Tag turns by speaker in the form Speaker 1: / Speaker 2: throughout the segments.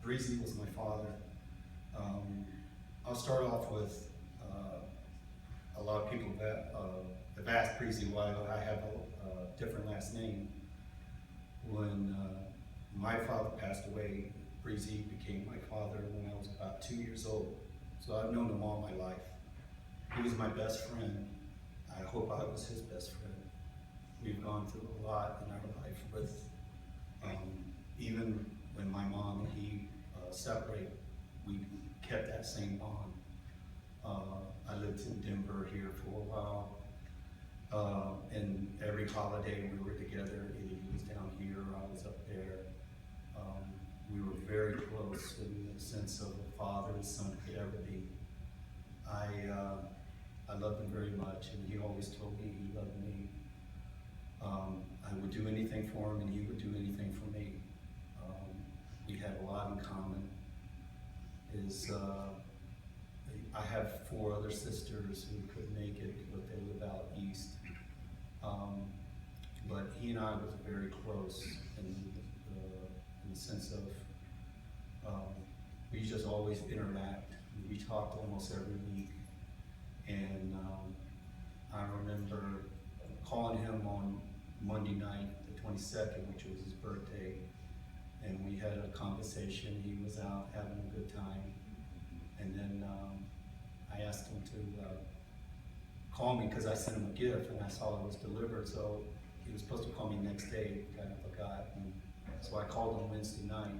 Speaker 1: Breezy was my father. I'll start off with a lot of people that have asked Breezy why I have a different last name. When my father passed away, Breezy became my father when I was about 2 years old. So I've known him all my life. He was my best friend. I hope I was his best friend. We've gone through a lot in our life with, even when my mom and he separated, we kept that same bond. I lived in Denver here for a while, and every holiday we were together. Either he was down here or I was up there. We were very close in the sense of a father and son could ever be. I loved him very much, and he always told me he loved me. I would do anything for him, and he would do anything for me. We had a lot in common. I have 4 other sisters who couldn't make it, but they live out east. But he and I was very close in the sense of we just always interact. We talked almost every week, and I remember calling him on Monday night, the 22nd, which was his birthday, and we had a conversation. He was out having a good time, and then I asked him to call me because I sent him a gift and I saw it was delivered, so he was supposed to call me next day, kind of forgot, and so I called him Wednesday night,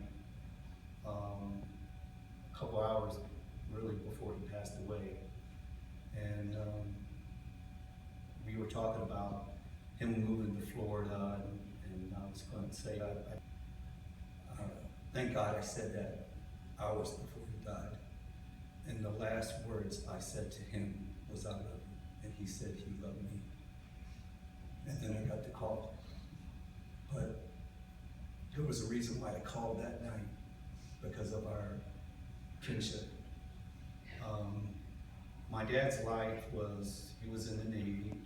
Speaker 1: a couple hours really before he passed away, and we were talking about him moving to Florida, and I was going to say, thank God I said that hours before he died. And the last words I said to him was, I love you. And he said he loved me. And then I got the call. But there was a reason why I called that night, because of our kinship. My dad's life was, he was in the Navy.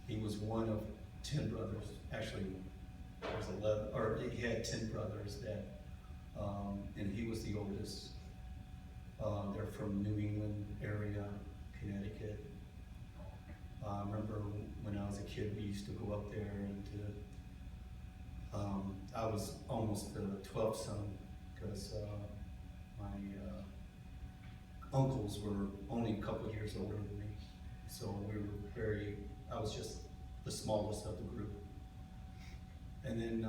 Speaker 1: He was one of 10 brothers. Actually, there was 11, or he had 10 brothers that, and he was the oldest. They're from New England area, Connecticut. I remember when I was a kid, we used to go up there, and I was almost the 12th son, because my uncles were only a couple of years older than me. So we were I was just the smallest of the group. And then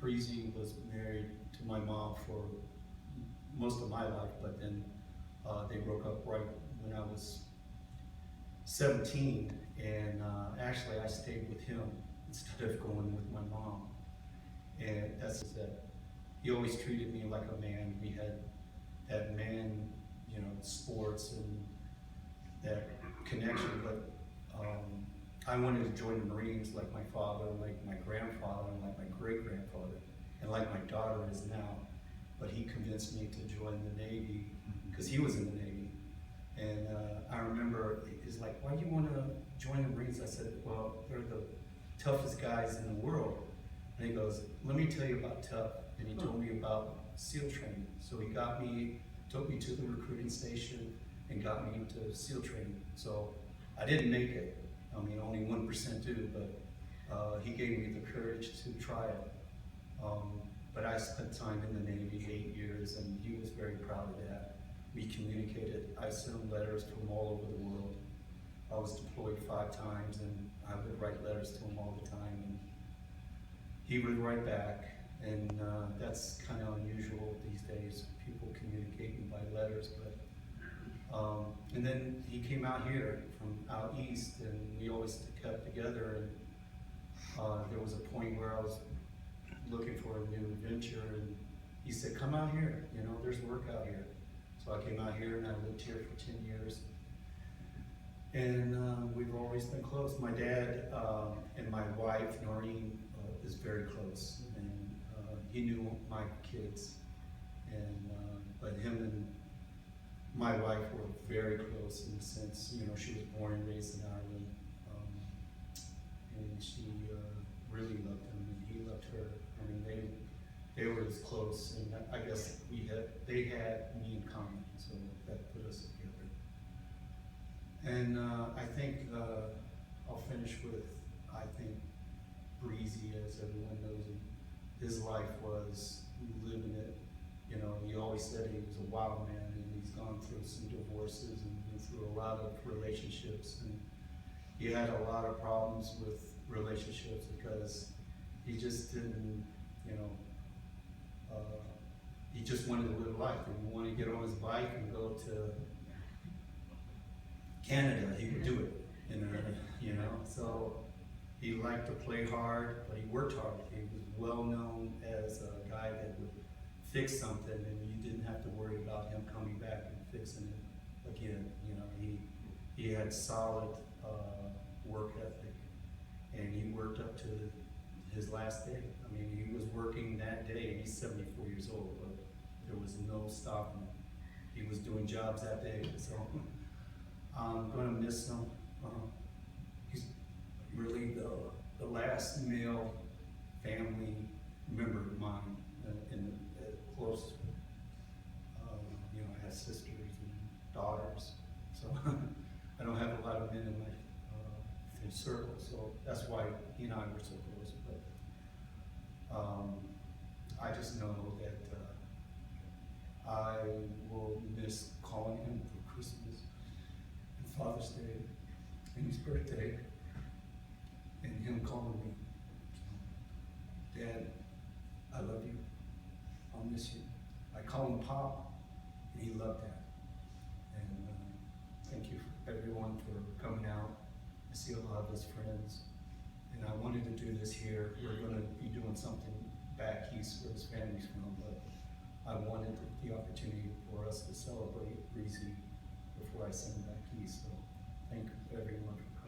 Speaker 1: Breezy was married to my mom for most of my life, but then they broke up right when I was 17, and actually I stayed with him instead of going with my mom. And that's that. He always treated me like a man. We had that man, sports and that connection, but I wanted to join the Marines like my father, like my grandfather, and like my great-grandfather, and like my daughter is now. But he convinced me to join the Navy because he was in the Navy. And I remember he's like, why do you want to join the Marines? I said, well, they're the toughest guys in the world. And he goes, let me tell you about tough. And he told me about SEAL training. So he took me to the recruiting station and got me into SEAL training. So I didn't make it. I mean, only 1% do, but he gave me the courage to try it. But I spent time in the Navy, 8 years, and he was very proud of that. We communicated. I sent him letters from all over the world. I was deployed 5 times, and I would write letters to him all the time, and he would write back. And that's kind of unusual these days, people communicating by letters. But and then he came out here from out east, and we always kept together. And there was a point where I was looking for a new adventure, and he said, come out here, there's work out here. So I came out here, and I lived here for 10 years. And we've always been close. My dad and my wife, Noreen, is very close, and he knew my kids. And but him and my wife were very close in the sense, she was born and raised in Ireland, and she really loved him, and he loved her. I mean, they were as close, and I guess they had me in common, so that put us together. And I think I'll finish with, I think Breezy, as everyone knows him, his life was living it. You know, he always said he was a wild man, and he's gone through some divorces and been through a lot of relationships, and he had a lot of problems with relationships because he just didn't, you know, he just wanted to live life. If he wanted to get on his bike and go to Canada, he would do it, you know. So he liked to play hard, but he worked hard. He was well known as a guy that would fix something, and you didn't have to worry about him coming back and fixing it again. You know, he had solid work ethic, and he worked up to his last day. I mean, he was working that day. He's 74 years old, but there was no stopping him. He was doing jobs that day, so I'm gonna miss him. He's really the last male family member of mine, in close. You know, I have sisters and daughters, so I don't have a lot of men in my circle. So that's why he and I were so close. But I just know that I will miss calling him for Christmas and Father's Day and his birthday, and him calling me, Dad, I love you, I'll miss you. I call him Pop, and he loved that. And thank you everyone for coming out. I see a lot of his friends, and I wanted to do this here. We're gonna be doing something back east where his family's from, but I wanted the opportunity for us to celebrate Breezy before I send him back east. So thank everyone for coming.